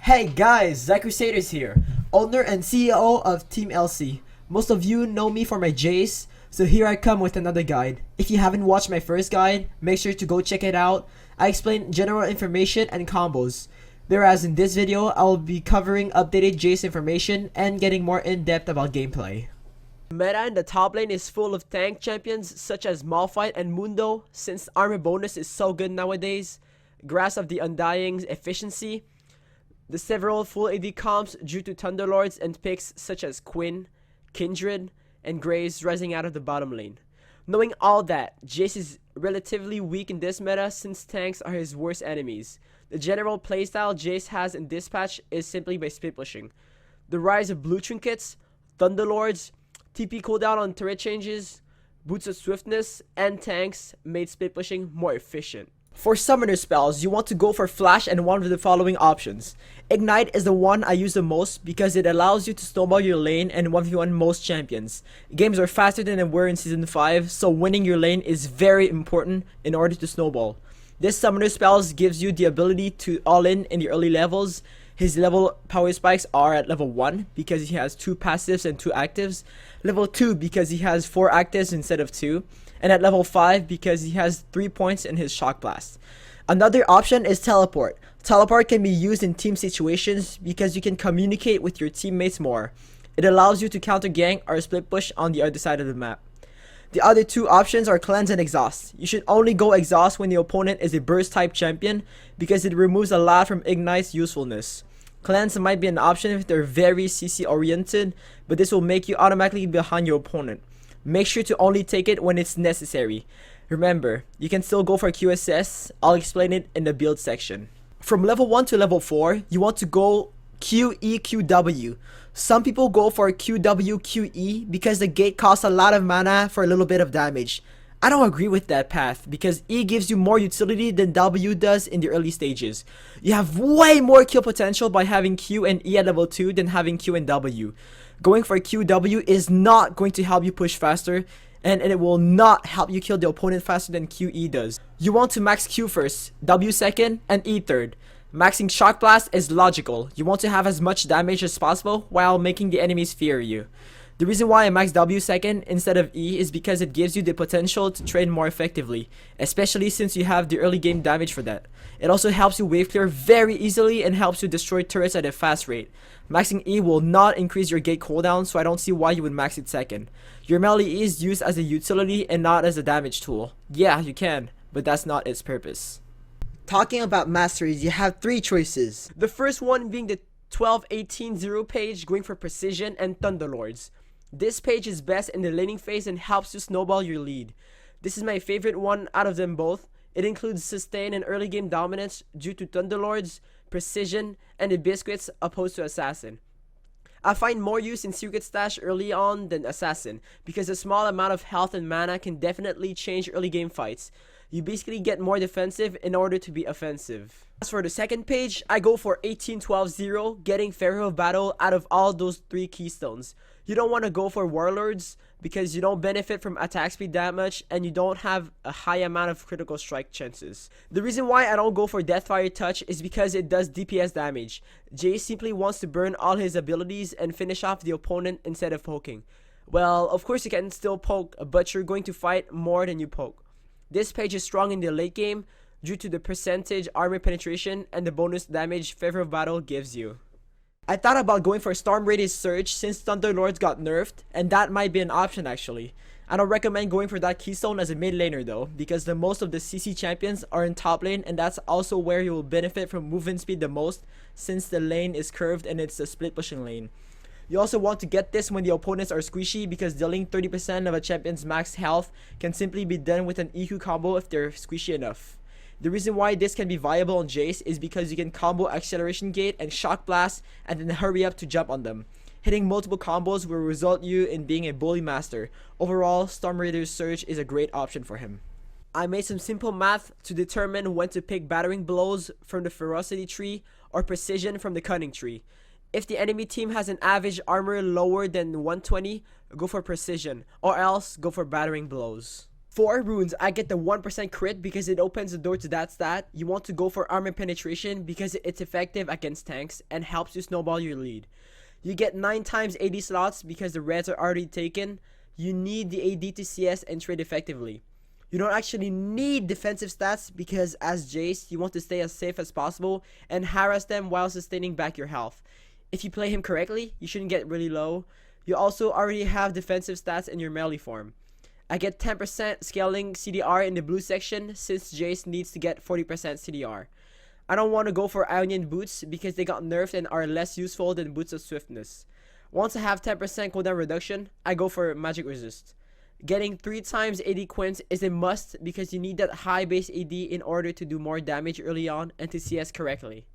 Hey guys, LightCrusaderz here, owner and CEO of Team LC. Most of you know me for my Jayce, so here I come with another guide. If you haven't watched my first guide, make sure to go check it out. I explain general information and combos. Whereas in this video, I will be covering updated Jayce information and getting more in-depth about gameplay. The meta in the top lane is full of tank champions such as Malphite and Mundo, since armor bonus is so good nowadays, Grasp of the Undying's efficiency, the several full AD comps due to Thunderlords and picks such as Quinn, Kindred, and Graves rising out of the bottom lane. Knowing all that, Jayce is relatively weak in this meta since tanks are his worst enemies. The general playstyle Jayce has in this patch is simply by split pushing. The rise of blue trinkets, Thunderlords, TP cooldown on turret changes, boots of swiftness, and tanks made split pushing more efficient. For summoner spells, you want to go for flash and one of the following options. Ignite is the one I use the most because it allows you to snowball your lane and 1v1 most champions. Games are faster than they were in Season 5, so winning your lane is very important in order to snowball. This summoner spells gives you the ability to all-in the early levels. His level power spikes are at level 1 because he has 2 passives and 2 actives, level 2 because he has 4 actives instead of 2, and at level 5 because he has 3 points in his shock blast. Another option is teleport. Teleport can be used in team situations because you can communicate with your teammates more. It allows you to counter gank or split push on the other side of the map. The other two options are cleanse and exhaust. You should only go exhaust when the opponent is a burst type champion because it removes a lot from Ignite's usefulness. Cleanse might be an option if they're very CC oriented, but this will make you automatically behind your opponent. Make sure to only take it when it's necessary. Remember, you can still go for QSS. I'll explain it in the build section. From level 1 to level 4, you want to go QE/QW. Some people go for QW/QE because the gate costs a lot of mana for a little bit of damage. I don't agree with that path because E gives you more utility than W does in the early stages. You have way more kill potential by having Q and E at level 2 than having Q and W. Going for QW is not going to help you push faster, and it will not help you kill the opponent faster than QE does. You want to max Q first, W second, and E third. Maxing Shock Blast is logical. You want to have as much damage as possible while making the enemies fear you. The reason why I max W second instead of E is because it gives you the potential to trade more effectively, especially since you have the early game damage for that. It also helps you wave clear very easily and helps you destroy turrets at a fast rate. Maxing E will not increase your gate cooldown, so I don't see why you would max it second. Your melee E is used as a utility and not as a damage tool. Yeah, you can, but that's not its purpose. Talking about Masteries, you have 3 choices. The first one being the 12-18-0 page, going for Precision and Thunderlords. This page is best in the laning phase and helps you snowball your lead. This is my favorite one out of them both. It includes sustain and early game dominance due to Thunderlords, Precision, and the Biscuits opposed to Assassin. I find more use in Secret Stash early on than Assassin because a small amount of health and mana can definitely change early game fights. You basically get more defensive in order to be offensive. As for the second page, I go for 18-12-0, getting Pharaoh of Battle out of all those 3 keystones. You don't want to go for Warlords because you don't benefit from attack speed that much and you don't have a high amount of critical strike chances. The reason why I don't go for Deathfire Touch is because it does DPS damage. Jayce simply wants to burn all his abilities and finish off the opponent instead of poking. Well, of course you can still poke, but you're going to fight more than you poke. This page is strong in the late game due to the percentage armor penetration and the bonus damage Pharaoh of Battle gives you. I thought about going for Storm Raid's Surge since Thunderlords got nerfed, and that might be an option actually. I don't recommend going for that keystone as a mid laner though, because the most of the CC champions are in top lane, and that's also where you will benefit from movement speed the most since the lane is curved and it's a split pushing lane. You also want to get this when the opponents are squishy because dealing 30% of a champion's max health can simply be done with an EQ combo if they're squishy enough. The reason why this can be viable on Jayce is because you can combo Acceleration Gate and Shock Blast and then hurry up to jump on them. Hitting multiple combos will result you in being a bully master. Overall, Storm Raid's Surge is a great option for him. I made some simple math to determine when to pick Battering Blows from the Ferocity tree or Precision from the Cunning tree. If the enemy team has an average armor lower than 120, go for Precision, or else go for Battering Blows. 4 runes, I get the 1% crit because it opens the door to that stat. You want to go for armor penetration because it's effective against tanks and helps you snowball your lead. You get 9 times AD slots because the reds are already taken. You need the AD to CS and trade effectively. You don't actually need defensive stats because as Jayce, you want to stay as safe as possible and harass them while sustaining back your health. If you play him correctly, you shouldn't get really low. You also already have defensive stats in your melee form. I get 10% scaling CDR in the blue section since Jayce needs to get 40% CDR. I don't want to go for Ionian boots because they got nerfed and are less useful than boots of swiftness. Once I have 10% cooldown reduction, I go for magic resist. Getting 3 times AD quints is a must because you need that high base AD in order to do more damage early on and to CS correctly.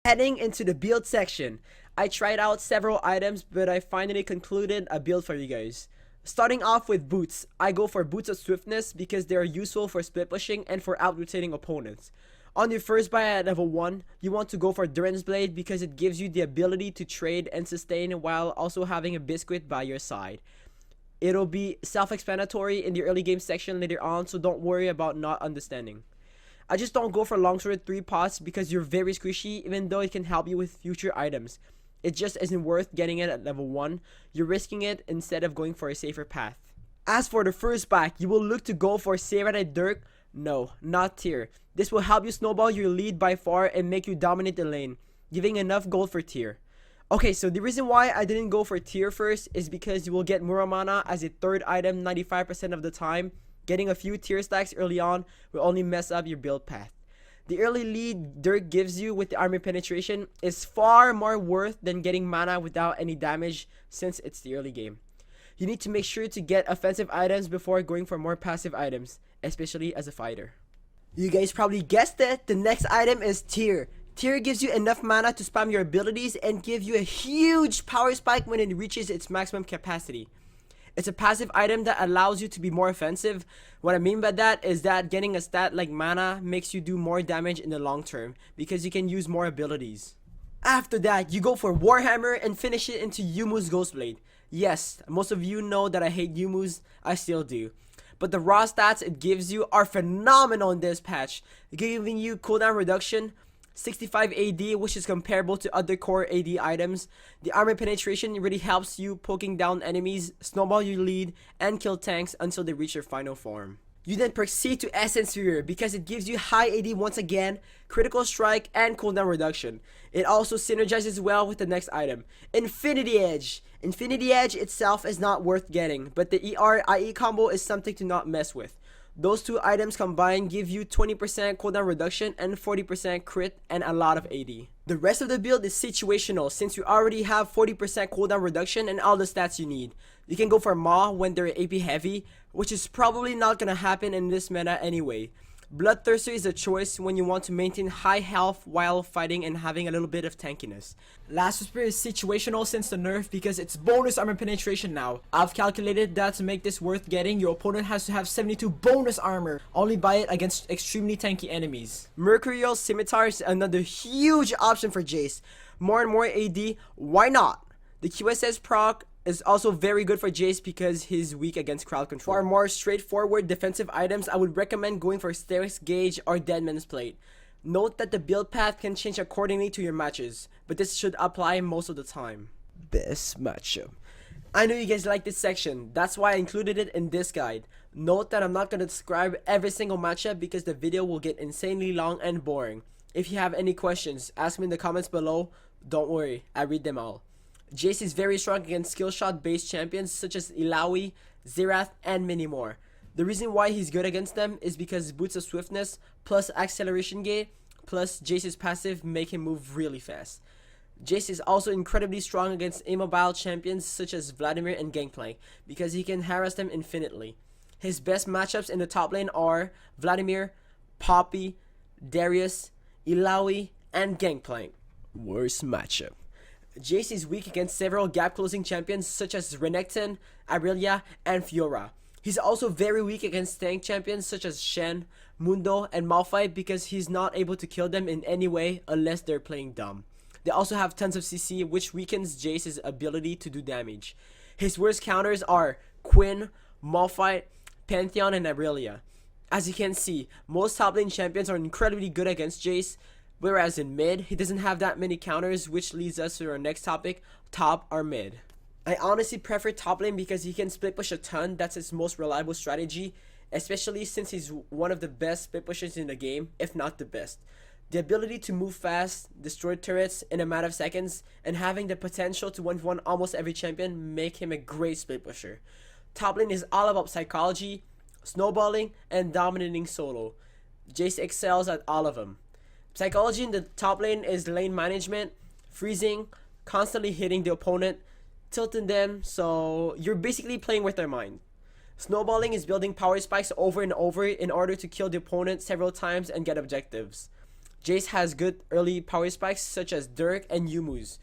Heading into the build section, I tried out several items but I finally concluded a build for you guys. Starting off with boots, I go for boots of swiftness because they are useful for split pushing and for out-rotating opponents. On your first buy at level 1, you want to go for Duran's Blade because it gives you the ability to trade and sustain while also having a biscuit by your side. It'll be self-explanatory in the early game section later on, so don't worry about not understanding. I just don't go for longsword 3 pots because you're very squishy even though it can help you with future items. It just isn't worth getting it at level 1. You're risking it instead of going for a safer path. As for the first back, you will look to go for Samurai Dirk. No, not tier. This will help you snowball your lead by far and make you dominate the lane, giving enough gold for tier. Okay, so the reason why I didn't go for tier first is because you will get Muramana as a third item 95% of the time. Getting a few tier stacks early on will only mess up your build path. The early lead Dirk gives you with the armor penetration is far more worth than getting mana without any damage since it's the early game. You need to make sure to get offensive items before going for more passive items, especially as a fighter. You guys probably guessed it, the next item is tier. Tier gives you enough mana to spam your abilities and give you a huge power spike when it reaches its maximum capacity. It's a passive item that allows you to be more offensive. What I mean by that is that getting a stat like mana makes you do more damage in the long term because you can use more abilities. After that, you go for Warhammer and finish it into Yumu's Ghostblade. Yes, most of you know that I hate Yumu's, I still do. But the raw stats it gives you are phenomenal in this patch, giving you cooldown reduction, 65 AD, which is comparable to other core AD items. The armor penetration really helps you poking down enemies, snowball your lead, and kill tanks until they reach their final form. You then proceed to Essence Sphere because it gives you high AD once again, critical strike, and cooldown reduction. It also synergizes well with the next item, Infinity Edge. Infinity Edge itself is not worth getting, but the ER-IE combo is something to not mess with. Those two items combined give you 20% cooldown reduction and 40% crit and a lot of AD. The rest of the build is situational since you already have 40% cooldown reduction and all the stats you need. You can go for Maw when they're AP heavy, which is probably not gonna happen in this meta anyway. Bloodthirster is a choice when you want to maintain high health while fighting and having a little bit of tankiness. Last Whisper is situational since the nerf because it's bonus armor penetration now. I've calculated that to make this worth getting, your opponent has to have 72 bonus armor. Only buy it against extremely tanky enemies. Mercurial Scimitar is another huge option for Jayce. More and more AD, why not? The QSS proc is also very good for Jayce because he's weak against crowd control. For more straightforward defensive items, I would recommend going for Sterix Gauge or Deadman's Plate. Note that the build path can change accordingly to your matches, but this should apply most of the time. Best matchup. I know you guys like this section, that's why I included it in this guide. Note that I'm not going to describe every single matchup because the video will get insanely long and boring. If you have any questions, ask me in the comments below. Don't worry, I read them all. Jayce is very strong against skill shot based champions such as Illaoi, Xerath, and many more. The reason why he's good against them is because Boots of Swiftness plus Acceleration Gate plus Jayce's passive make him move really fast. Jayce is also incredibly strong against immobile champions such as Vladimir and Gangplank because he can harass them infinitely. His best matchups in the top lane are Vladimir, Poppy, Darius, Illaoi, and Gangplank. Worst matchup. Jayce is weak against several gap closing champions such as Renekton, Aurelia, and Fiora. He's also very weak against tank champions such as Shen, Mundo, and Malphite because he's not able to kill them in any way unless they're playing dumb. They also have tons of CC which weakens Jayce's ability to do damage. His worst counters are Quinn, Malphite, Pantheon, and Irelia. As you can see, most top lane champions are incredibly good against Jayce, whereas in mid, he doesn't have that many counters, which leads us to our next topic, top or mid. I honestly prefer top lane because he can split push a ton. That's his most reliable strategy, especially since he's one of the best split pushers in the game, if not the best. The ability to move fast, destroy turrets in a matter of seconds, and having the potential to 1v1 almost every champion make him a great split pusher. Top lane is all about psychology, snowballing, and dominating solo. Jayce excels at all of them. Psychology in the top lane is lane management, freezing, constantly hitting the opponent, tilting them, so you're basically playing with their mind. Snowballing is building power spikes over and over in order to kill the opponent several times and get objectives. Jayce has good early power spikes such as Dirk and Yumu's.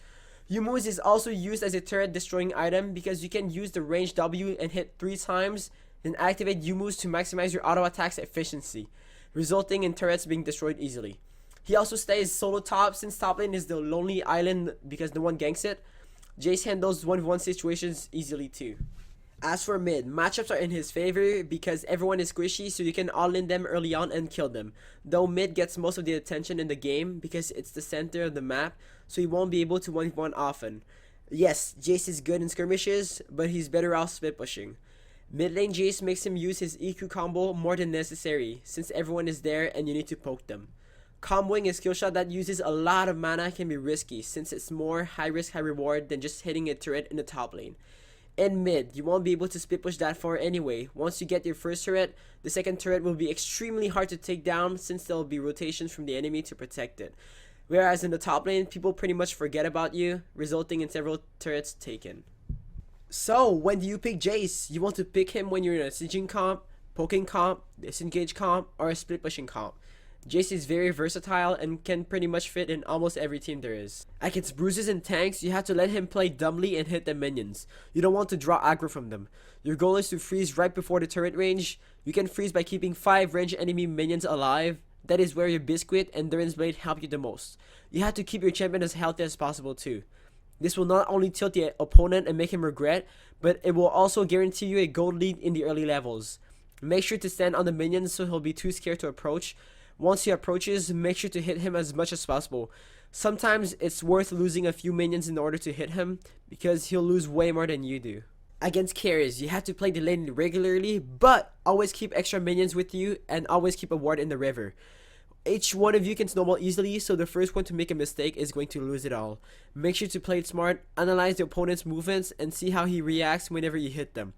Yumu's is also used as a turret destroying item because you can use the range W and hit 3 times, then activate Yumu's to maximize your auto attack's efficiency, resulting in turrets being destroyed easily. He also stays solo top since top lane is the lonely island because no one ganks it. Jayce handles 1v1 situations easily too. As for mid, matchups are in his favor because everyone is squishy, so you can all-in them early on and kill them. Though mid gets most of the attention in the game because it's the center of the map, so he won't be able to 1v1 often. Yes, Jayce is good in skirmishes, but he's better off split pushing. Mid lane Jayce makes him use his EQ combo more than necessary since everyone is there and you need to poke them. Comboing a skill shot that uses a lot of mana can be risky since it's more high risk high reward than just hitting a turret in the top lane. In mid, you won't be able to split push that far anyway. Once you get your first turret, the second turret will be extremely hard to take down since there will be rotations from the enemy to protect it. Whereas in the top lane, people pretty much forget about you, resulting in several turrets taken. So, when do you pick Jayce? You want to pick him when you're in a sieging comp, poking comp, disengage comp, or a split pushing comp. Jayce is very versatile and can pretty much fit in almost every team there is. Against bruises and tanks, you have to let him play dumbly and hit the minions. You don't want to draw aggro from them. Your goal is to freeze right before the turret range. You can freeze by keeping 5 ranged enemy minions alive. That is where your Biscuit and Durin's Blade help you the most. You have to keep your champion as healthy as possible too. This will not only tilt the opponent and make him regret, but it will also guarantee you a gold lead in the early levels. Make sure to stand on the minions so he'll be too scared to approach. Once he approaches, make sure to hit him as much as possible. Sometimes it's worth losing a few minions in order to hit him, because he'll lose way more than you do. Against carries, you have to play the lane regularly, but always keep extra minions with you and always keep a ward in the river. Each one of you can snowball easily, so the first one to make a mistake is going to lose it all. Make sure to play it smart, analyze the opponent's movements, and see how he reacts whenever you hit them.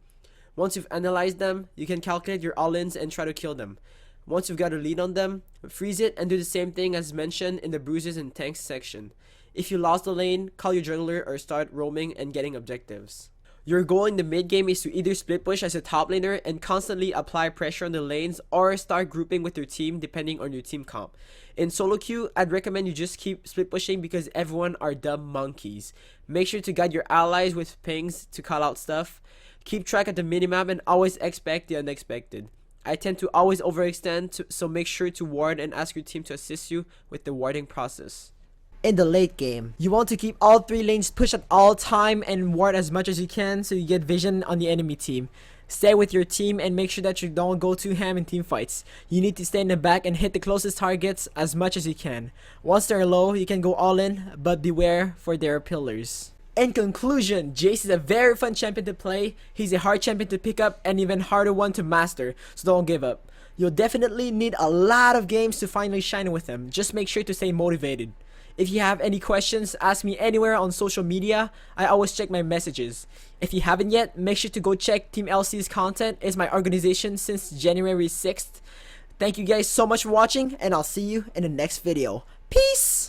Once you've analyzed them, you can calculate your all-ins and try to kill them. Once you've got a lead on them, freeze it and do the same thing as mentioned in the bruises and tanks section. If you lost the lane, call your journaler or start roaming and getting objectives. Your goal in the mid game is to either split push as a top laner and constantly apply pressure on the lanes, or start grouping with your team depending on your team comp. In solo queue, I'd recommend you just keep split pushing because everyone are dumb monkeys. Make sure to guide your allies with pings to call out stuff. Keep track of the minimap and always expect the unexpected. I tend to always overextend, so make sure to ward and ask your team to assist you with the warding process. In the late game, you want to keep all 3 lanes pushed at all time and ward as much as you can so you get vision on the enemy team. Stay with your team and make sure that you don't go too ham in team fights. You need to stay in the back and hit the closest targets as much as you can. Once they're low, you can go all in, but beware for their pillars. In conclusion, Jayce is a very fun champion to play. He's a hard champion to pick up and even harder one to master, so don't give up. You'll definitely need a lot of games to finally shine with him. Just make sure to stay motivated. If you have any questions, ask me anywhere on social media. I always check my messages. If you haven't yet, make sure to go check Team LC's content. It's my organization since January 6th. Thank you guys so much for watching, and I'll see you in the next video. Peace!